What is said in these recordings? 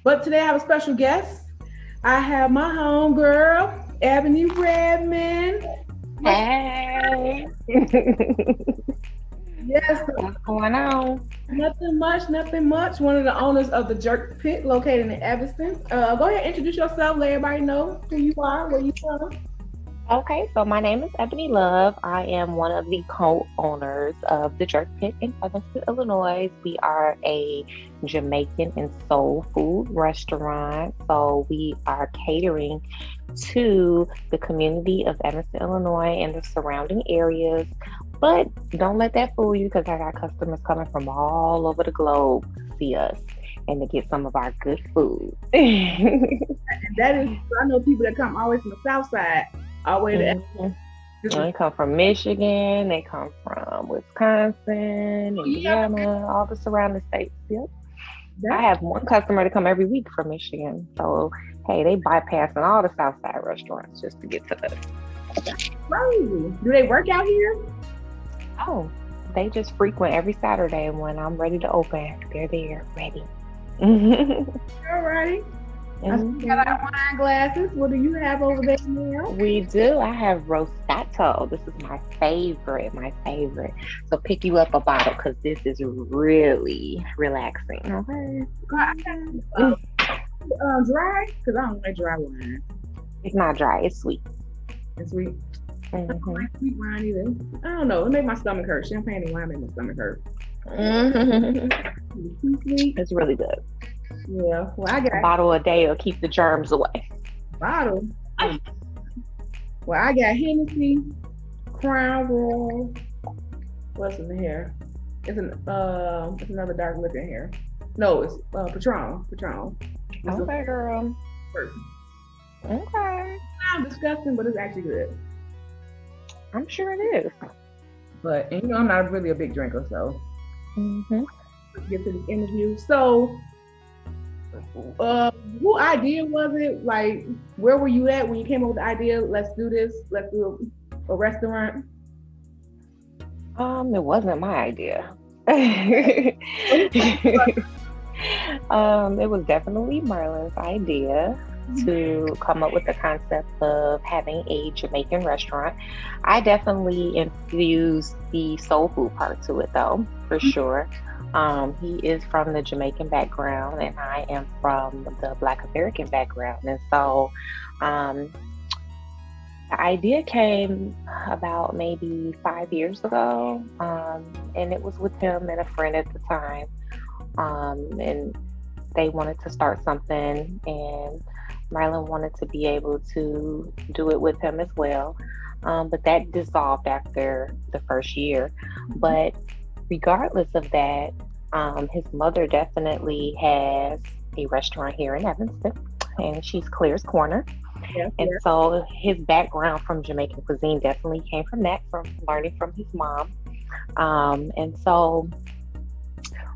But today I have a special guest. I have my homegirl, Ebony Redmond. What's Hey, yes, what's going on? nothing much, nothing much. One of the owners of the JerkPit located in Evanston. Go ahead, introduce yourself, let everybody know who you are, where you from. Okay, so my name is Ebony Love. I am one of the co-owners of the Jerk Pit in Evanston, Illinois. We are a Jamaican and soul food restaurant. So we are catering to the community of Evanston, Illinois and the surrounding areas. But don't let that fool you because I got customers coming from all over the globe to see us and to get some of our good food. And that is, I know people that come always from the south side, all the way to Mhm. this is They come from Michigan, they come from Wisconsin, yeah, Indiana, all the surrounding states. Yep. I that's have one customer to come every week from Michigan. So, hey, they bypassing all the South Side restaurants just to get to us. crazy. Do they work out here? Oh, they just frequent every Saturday. And when I'm ready to open, they're there, ready. Mhm. All right. I see you got our wine glasses. What do you have over there now? We do. I have Rosato. This is my favorite, my favorite. So pick you up a bottle because this is really relaxing. Okay. I got, dry because I don't like dry wine. It's not dry. It's sweet. It's sweet. I don't Hmm. like sweet wine either. I don't know. It make my stomach hurt. Champagne and wine make my stomach hurt. Hmm. It's too sweet. It's really good. Yeah. Well, I A got bottle a day will keep the germs away. bottle. Well, I got Hennessy, Crown Royal. What's in here? It's another dark liquor in here. No, it's Patron. Patron. It's the Okay, girl. first. Okay. Sounds disgusting, but it's actually good. I'm sure it is. But and, I'm not really a big drinker, so Mm-hmm. let's get to this interview. So, uh, who idea was it? Like, where were you at when you came up with the idea? Let's do this. Let's do a restaurant. It wasn't my idea. It was definitely Merlin's idea to come up with the concept of having a Jamaican restaurant. I definitely infused the soul food part to it, though, for sure. He is from the Jamaican background, and I am from the Black American background. And so um, the idea came about maybe 5 years ago, and it was with him and a friend at the time. And they wanted to start something, and Marlon wanted to be able to do it with him as well. But that dissolved after the first year. But regardless of that, his mother definitely has a restaurant here in Evanston, and she's Claire's Corner. Yes, And yes. so his background from Jamaican cuisine definitely came from that, from learning from his mom. And so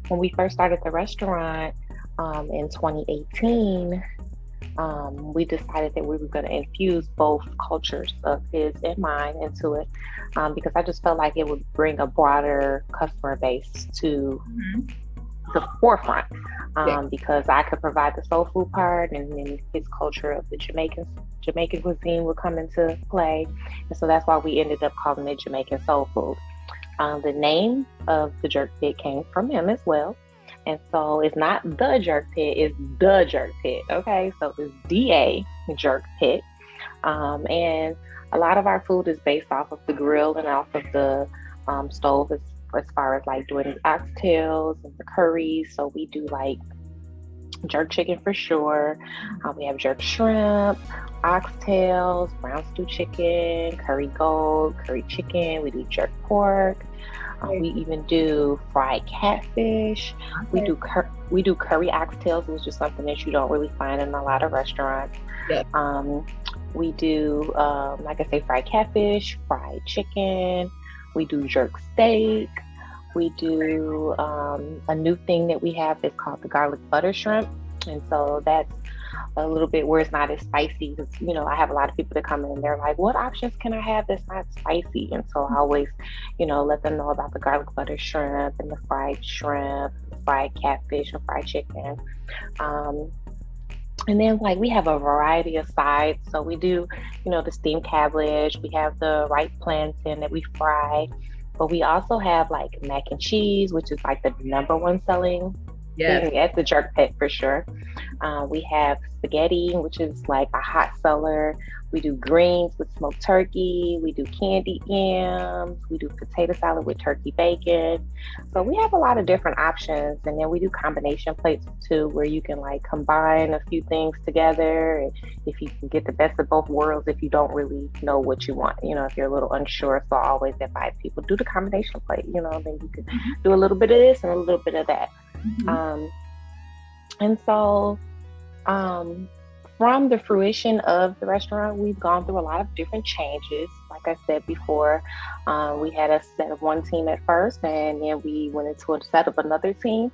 when we first started the restaurant in 2018, we decided that we were going to infuse both cultures of his and mine into it because I just felt like it would bring a broader customer base to Mhm. the forefront Yeah. because I could provide the soul food part, and then his culture of the Jamaican cuisine would come into play, and so that's why we ended up calling it Jamaican soul food. The name of the jerk pit came from him as well. And so it's not the jerk pit, it's the jerk pit. Okay. So it's DA jerk pit. And a lot of our food is based off of the grill and off of the stove as far as like doing the oxtails and the curries. So we do like jerk chicken for sure. We have jerk shrimp, oxtails, brown stew chicken, curry gold, curry chicken. We do jerk pork. We even do fried catfish. We Okay. do we do curry oxtails, which is something that you don't really find in a lot of restaurants. Yeah. Um, we do, like I say, fried catfish, fried chicken. We do jerk steak. We do a new thing that we have that's called the garlic butter shrimp. And so that's a little bit where it's not as spicy because, I have a lot of people that come in and they're like, what options can I have that's not spicy? And so I always, let them know about the garlic butter shrimp and the fried shrimp, the fried catfish and fried chicken. Um, And then like we have a variety of sides. So we do, the steamed cabbage, we have the ripe plantain that we fry, but we also have like mac and cheese, which is like the number one selling Yes. thing at the JerkPit for sure. We have spaghetti, which is like a hot seller. We do greens with smoked turkey. We do candied yams. We do potato salad with turkey bacon. So we have a lot of different options. And then we do combination plates too, where you can like combine a few things together. And if you can get the best of both worlds, if you don't really know what you want, if you're a little unsure. So I always advise people do the combination plate, then you can do a little bit of this and a little bit of that. Mm-hmm. And so from the fruition of the restaurant, we've gone through a lot of different changes. Like I said before, we had a set of one team at first, and then we went into a set of another team.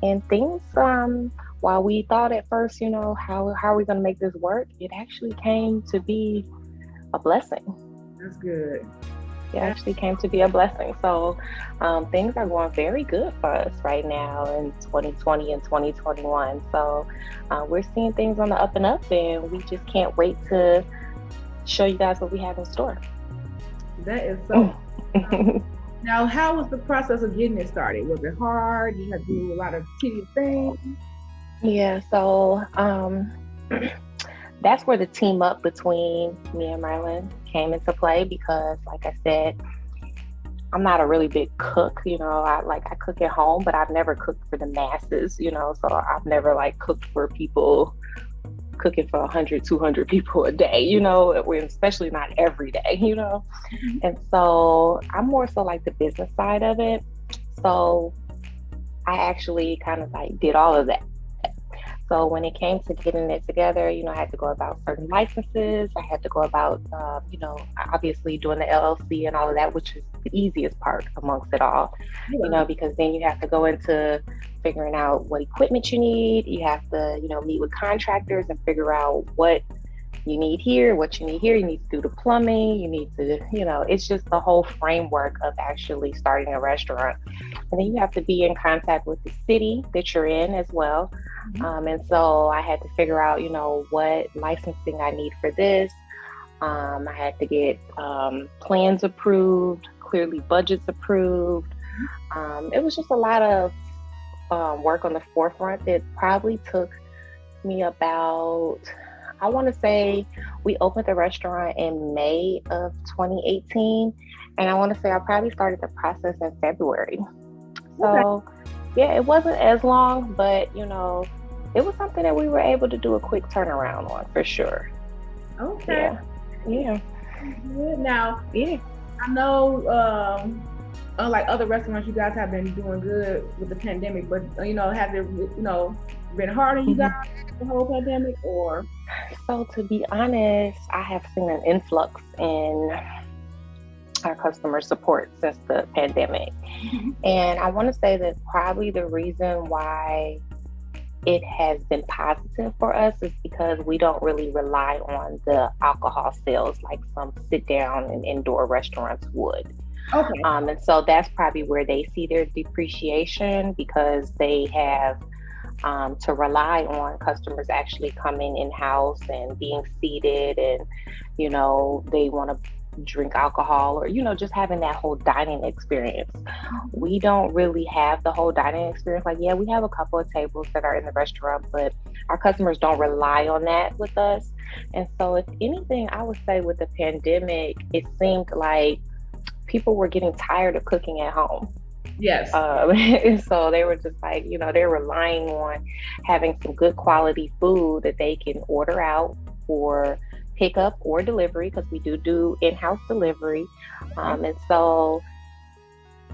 And things, while we thought at first, how are we going to make this work? It actually came to be a blessing. That's good. It actually came to be a blessing. So things are going very good for us right now in 2020 and 2021. So we're seeing things on the up and up, and we just can't wait to show you guys what we have in store. That is so. Now, how was the process of getting it started? Was it hard? You had to do a lot of tedious things? Yeah, so that's where the team up between me and Merlin came into play, because like I said, I'm not a really big cook, I cook at home, but I've never cooked for the masses, so I've never like cooked for people, cooking for 100, 200 people a day, especially not every day, And so I'm more so like the business side of it. So I actually kind of like did all of that. So when it came to getting it together, I had to go about certain licenses. I had to go about, obviously doing the LLC and all of that, which is the easiest part amongst it all, because then you have to go into figuring out what equipment you need. You have to, meet with contractors and figure out what you need here, what you need here. You need to do the plumbing. You need to, it's just the whole framework of actually starting a restaurant. And then you have to be in contact with the city that you're in as well. And so I had to figure out, what licensing I need for this. I had to get plans approved, clearly budgets approved. It was just a lot of work on the forefront that probably took me about, I want to say we opened the restaurant in May of 2018. And I want to say I probably started the process in February. So yeah, it wasn't as long, but it was something that we were able to do a quick turnaround on for sure. Okay. Yeah. Now, I know, unlike other restaurants, you guys have been doing good with the pandemic, but has it, been hard on you guys the whole pandemic, or? So to be honest, I have seen an influx in our customer support since the pandemic. And I want to say that probably the reason why it has been positive for us is because we don't really rely on the alcohol sales like some sit down and indoor restaurants would. Okay. And so that's probably where they see their depreciation, because they have to rely on customers actually coming in-house and being seated, and they want to drink alcohol, or just having that whole dining experience. We don't really have the whole dining experience. Like, we have a couple of tables that are in the restaurant, but our customers don't rely on that with us. And so if anything, I would say with the pandemic, it seemed like people were getting tired of cooking at home. Yes. And so they were just like, they're relying on having some good quality food that they can order out for pickup or delivery, because we do in-house delivery. And so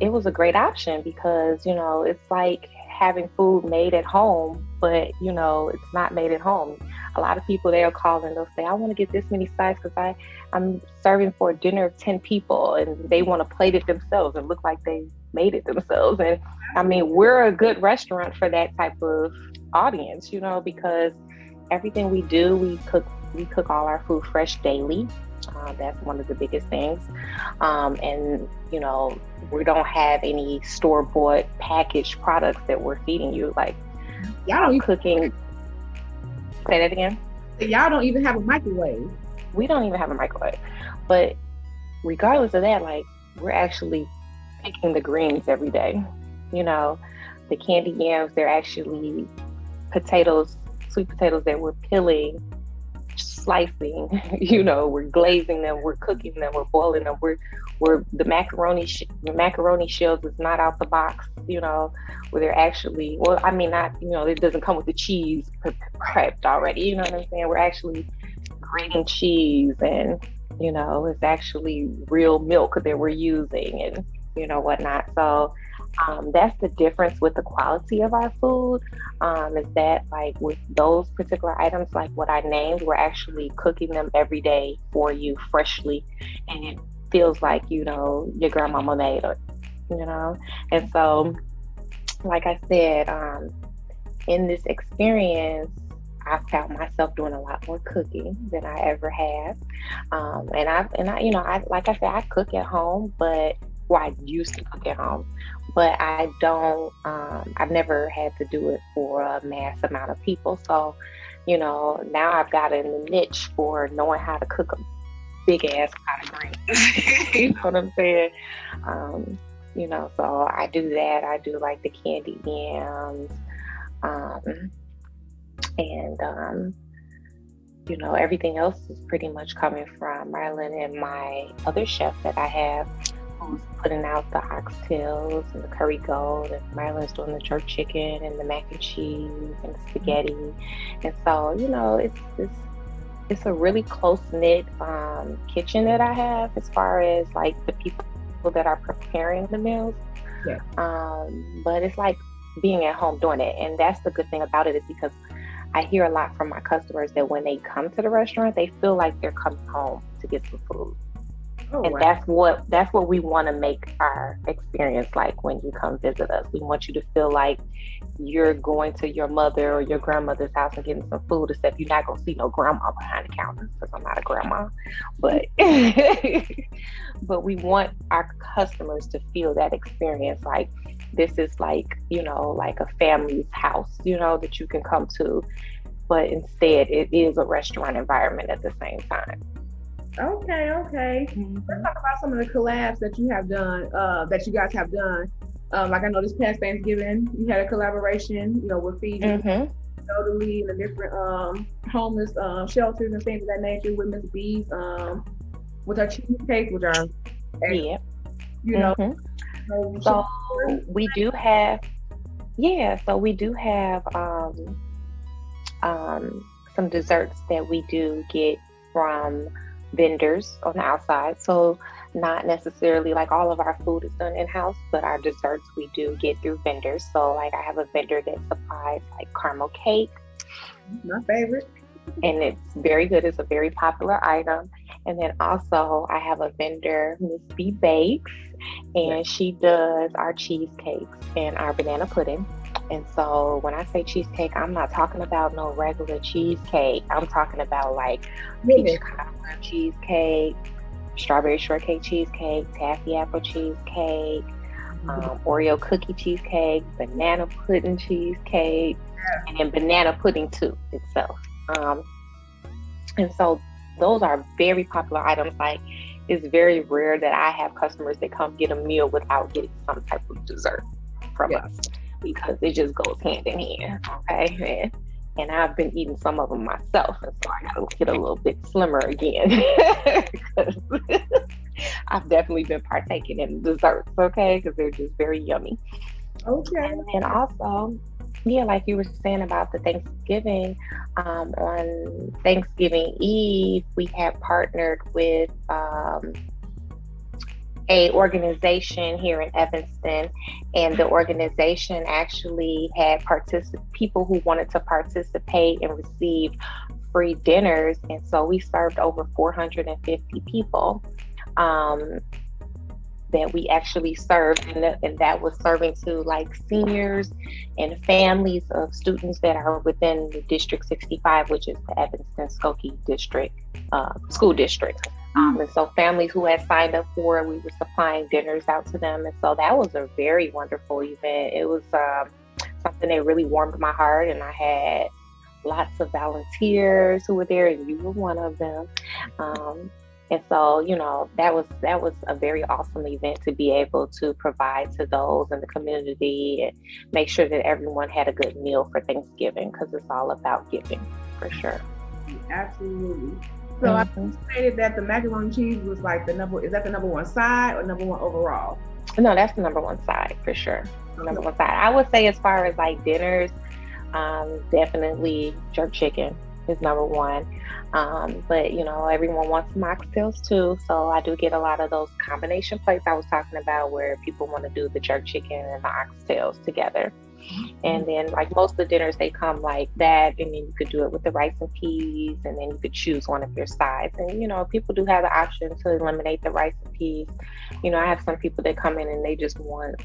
it was a great option, because, it's like having food made at home, but, it's not made at home. A lot of people, they'll call and they'll say, I want to get this many sides because I'm serving for a dinner of 10 people, and they want to plate it themselves and look like they made it themselves. And I mean, we're a good restaurant for that type of audience, because everything we do, we cook all our food fresh daily. That's one of the biggest things. And, we don't have any store-bought packaged products that we're feeding you. Like, y'all cooking. Say that again. Y'all don't even have a microwave. We don't even have a microwave. But regardless of that, like, we're actually picking the greens every day. You know, the candy yams, they're actually potatoes, sweet potatoes that we're peeling, slicing, you know, we're glazing them, we're cooking them, we're boiling them, we're the macaroni shells is not out the box, you know, where they're actually, well, I mean, not, you know, it doesn't come with the cheese prepped already, you know what I'm saying? We're actually grating cheese, and, you know, it's actually real milk that we're using, and, you know, whatnot. So that's the difference with the quality of our food, is that, like, with those particular items, like what I named, we're actually cooking them every day for you freshly, and it feels like, you know, your grandmama made it, you know. And so, like I said, in this experience, I found myself doing a lot more cooking than I ever have. You know, like I said, I cook at home, but, well, I used to cook at home, but I don't, I've never had to do it for a mass amount of people. So, you know, now I've got in the niche for knowing how to cook a big ass pot of greens. You know what I'm saying? You know, so I do that. I do like the candy yams, and you know, everything else is pretty much coming from Marilyn and my other chef that I have, who's putting out the oxtails and the curry gold, and Marilyn's doing the jerk chicken and the mac and cheese and the spaghetti. And so, you know, it's a really close-knit kitchen that I have, as far as like the people that are preparing the meals. Yeah. But it's like being at home doing it. And that's the good thing about it, is because I hear a lot from my customers that when they come to the restaurant, they feel like they're coming home to get some food. Oh, and wow. that's what we want to make our experience like when you come visit us. We want you to feel like you're going to your mother or your grandmother's house and getting some food, except you're not gonna see no grandma behind the counter, because I'm not a grandma. But but we want our customers to feel that experience, like this is like, you know, like a family's house, you know, that you can come to, but instead it is a restaurant environment at the same time. Okay. Let's talk about some of the collabs that you have done, that you guys have done. Like I know this past Thanksgiving, you had a collaboration, you know, with feeding elderly in the different homeless shelters and things of that nature, with Miss B's, with her cheesecake, which are, Yeah. you know. So we do have, some desserts that we do get from vendors on the outside. So not necessarily like all of our food is done in-house, but our desserts we do get through vendors. So like I have a vendor that supplies like caramel cake. My favorite. And it's very good. It's a very popular item. And then also I have a vendor, Miss B Bakes, and she does our cheesecakes and our banana pudding. And so when I say cheesecake, I'm not talking about no regular cheesecake. I'm talking about like peach cobbler cheesecake, strawberry shortcake cheesecake, taffy apple cheesecake, Oreo cookie cheesecake, banana pudding cheesecake, and then banana pudding too itself. And so those are very popular items. Like, it's very rare that I have customers that come get a meal without getting some type of dessert from us, because it just goes hand in hand. Okay. And I've been eating some of them myself, and so I gotta get a little bit slimmer again. Because I've definitely been partaking in desserts, okay, because they're just very yummy. Okay. And then also, like you were saying about the Thanksgiving, on Thanksgiving Eve, we had partnered with a organization here in Evanston, and the organization actually had people who wanted to participate and receive free dinners, and so we served over 450 people that we actually served, and that was serving to like seniors and families of students that are within the District 65, which is the Evanston Skokie District school district. And so families who had signed up for it, we were supplying dinners out to them. And so that was a very wonderful event. It was something that really warmed my heart. And I had lots of volunteers who were there, and you were one of them. And so, that was a very awesome event to be able to provide to those in the community and make sure that everyone had a good meal for Thanksgiving, because it's all about giving, for sure. Absolutely. So I stated that the macaroni and cheese was like is that the number one side or number one overall? No, that's the number one side for sure. The number one side. I would say, as far as like dinners, definitely jerk chicken is number one. But everyone wants some oxtails too. So I do get a lot of those combination plates I was talking about, where people want to do the jerk chicken and the oxtails together. And then, like, most of the dinners, they come like that, and then you could do it with the rice and peas, and then you could choose one of your sides. And people do have the option to eliminate the rice and peas. I have some people that come in and they just want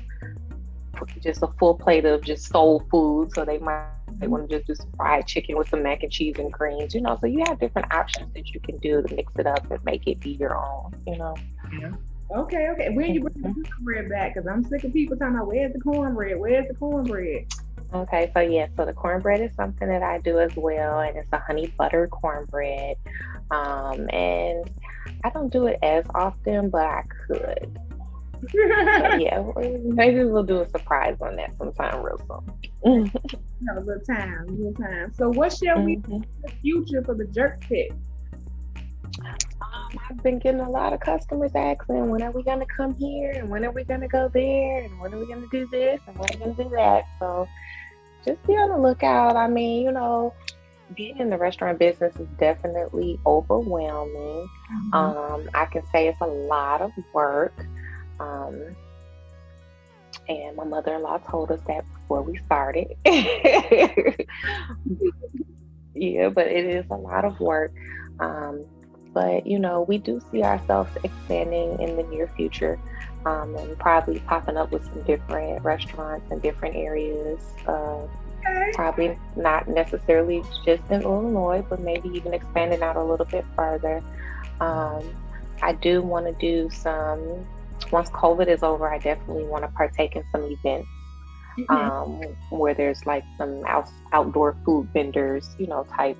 just a full plate of just soul food, so they want to just do some fried chicken with some mac and cheese and greens. So you have different options that you can do to mix it up and make it be your own. Yeah. Okay. When you bring the cornbread back? Because I'm sick of people talking about, where's the cornbread? Okay, so the cornbread is something that I do as well, and it's a honey butter cornbread. And I don't do it as often, but I could. Maybe we'll do a surprise on that sometime real soon. No, good time. So what shall we do in the future for the JerkPit? I've been getting a lot of customers asking, when are we going to come here, and when are we going to go there, and when are we going to do this, and when are we going to do that. So just be on the lookout. I mean, being in the restaurant business is definitely overwhelming. I can say it's a lot of work. And my mother-in-law told us that before we started. Yeah, but it is a lot of work. But we do see ourselves expanding in the near future, and probably popping up with some different restaurants in different areas. Probably not necessarily just in Illinois, but maybe even expanding out a little bit further. I do want to do once COVID is over, I definitely want to partake in some events where there's like some outdoor food vendors, type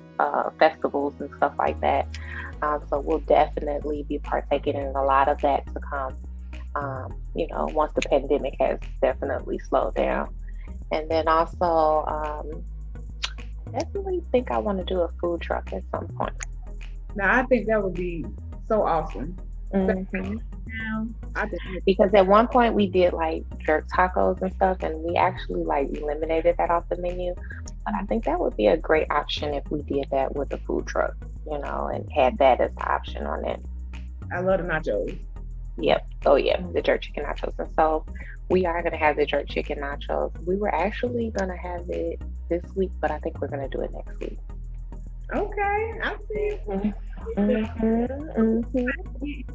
festivals and stuff like that. So we'll definitely be partaking in a lot of that to come, once the pandemic has definitely slowed down. And then also, I definitely think I want to do a food truck at some point. Now, I think that would be so awesome. Because at one point we did like jerk tacos and stuff, and we actually like eliminated that off the menu. But I think that would be a great option if we did that with a food truck, and had that as the option on it. I love the nachos. Yep. Oh yeah, the jerk chicken nachos. And so we are going to have the jerk chicken nachos. We were actually going to have it this week, but I think we're going to do it next week. Okay, I see. Get in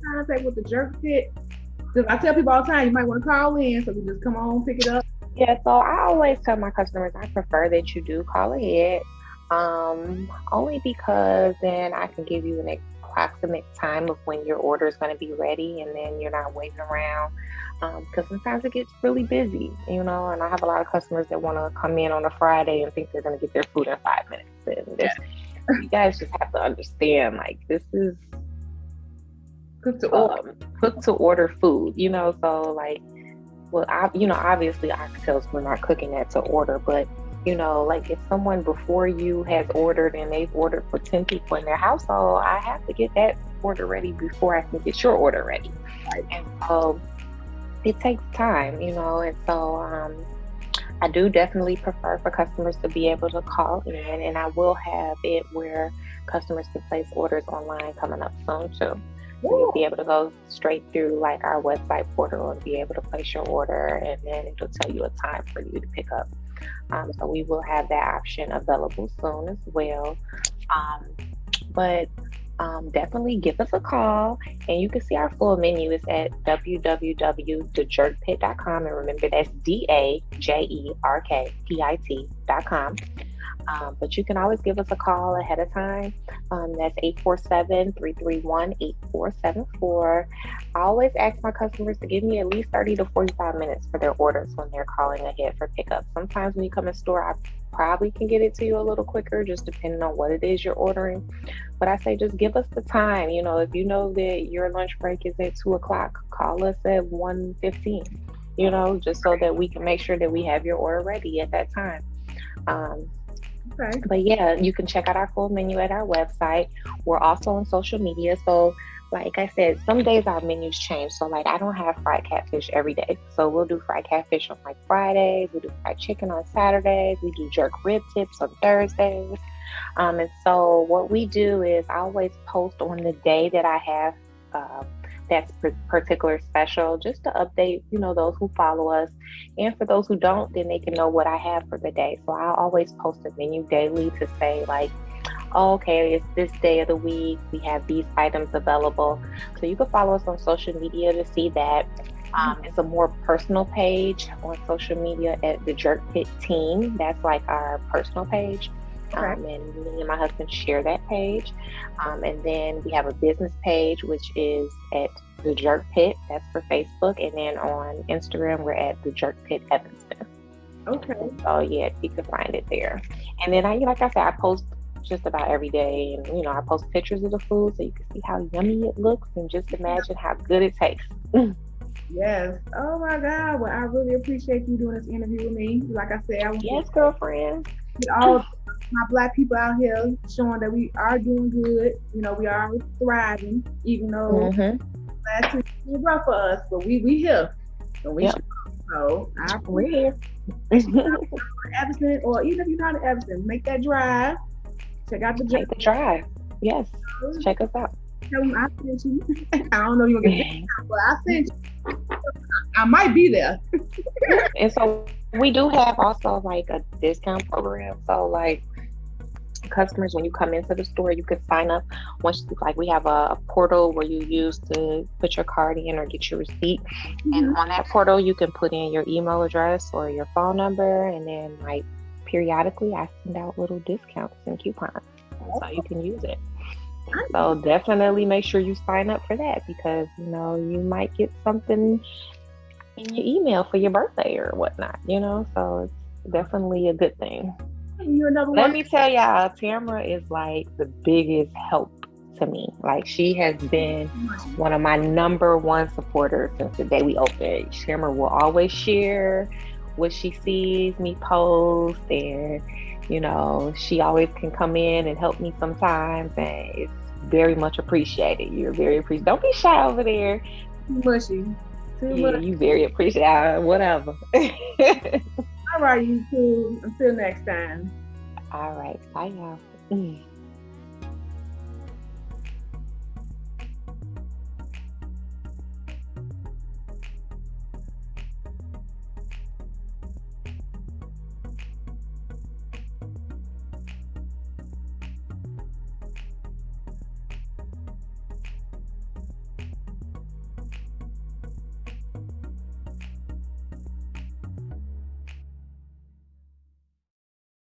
contact with the JerkPit. Because I tell people all the time, you might want to call in, so we just come on, pick it up. Yeah, so I always tell my customers I prefer that you do call ahead, only because then I can give you an approximate time of when your order is going to be ready, and then you're not waiting around. Because sometimes it gets really busy, and I have a lot of customers that want to come in on a Friday and think they're going to get their food in 5 minutes. And you guys just have to understand, like, this is cook to order food, so like, well, obviously oxtails, we're not cooking that to order, but like if someone before you has ordered and they've ordered for 10 people in their household, I have to get that order ready before I can get your order ready. Right. And so it takes time, and so I do definitely prefer for customers to be able to call in, and I will have it where customers can place orders online coming up soon too. So you'll be able to go straight through like our website portal and be able to place your order, and then it'll tell you a time for you to pick up. So we will have that option available soon as well. But definitely give us a call, and you can see our full menu is at www.thejerkpit.com, and remember that's DAJERKPIT.com. But you can always give us a call ahead of time. That's 847-331-8474. I always ask my customers to give me at least 30 to 45 minutes for their orders when they're calling ahead for pickup. Sometimes when you come in store, I probably can get it to you a little quicker, just depending on what it is you're ordering. But I say just give us the time. If you know that your lunch break is at 2 o'clock, call us at 1:15, just so that we can make sure that we have your order ready at that time. Okay. But yeah, you can check out our full menu at our website. We're also on social media. So like I said, some days our menus change. So like I don't have fried catfish every day. So we'll do fried catfish on like Fridays. We'll do fried chicken on Saturdays. We do jerk rib tips on Thursdays. And so what we do is I always post on the day that I have that's particular special, just to update, those who follow us. And for those who don't, then they can know what I have for the day. So I'll always post a menu daily to say like, oh, okay, it's this day of the week. We have these items available. So you can follow us on social media to see that. It's a more personal page on social media at the JerkPit team. That's like our personal page. And me and my husband share that page. And then we have a business page, which is at the JerkPit. That's for Facebook. And then on Instagram, we're at the JerkPit Evanston. Okay. So yeah, you can find it there. And then like I said, I post just about every day, and I post pictures of the food so you can see how yummy it looks and just imagine how good it tastes. Yes. Oh my God. Well, I really appreciate you doing this interview with me. Like I said, I want yes, girlfriend. Get all my Black people out here showing that we are doing good. We are thriving, even though last year was rough for us, but we here. So we should. So we're here. Evanston, or even if you're not in Evanston, make that drive. Check out the drive. Yes. Check us out. Tell them I sent you. I don't know you're gonna get it, but I sent you. I might be there. And so we do have also like a discount program. So like customers, when you come into the store, you can sign up. Once like we have a portal where you use to put your card in or get your receipt. And on that portal, you can put in your email address or your phone number, and then like periodically I send out little discounts and coupons, so you can use it. So definitely make sure you sign up for that, because you might get something in your email for your birthday or whatnot, so it's definitely a good thing. Let me tell y'all, Tamara is like the biggest help to me. Like she has been one of my number one supporters since the day we opened. Tamara will always share what she sees me post, and she always can come in and help me sometimes, and it's very much appreciated. You're very appreciated. Don't be shy over there. Too mushy. You very appreciated. Whatever. All right, you two. Until next time. All right. Bye, y'all.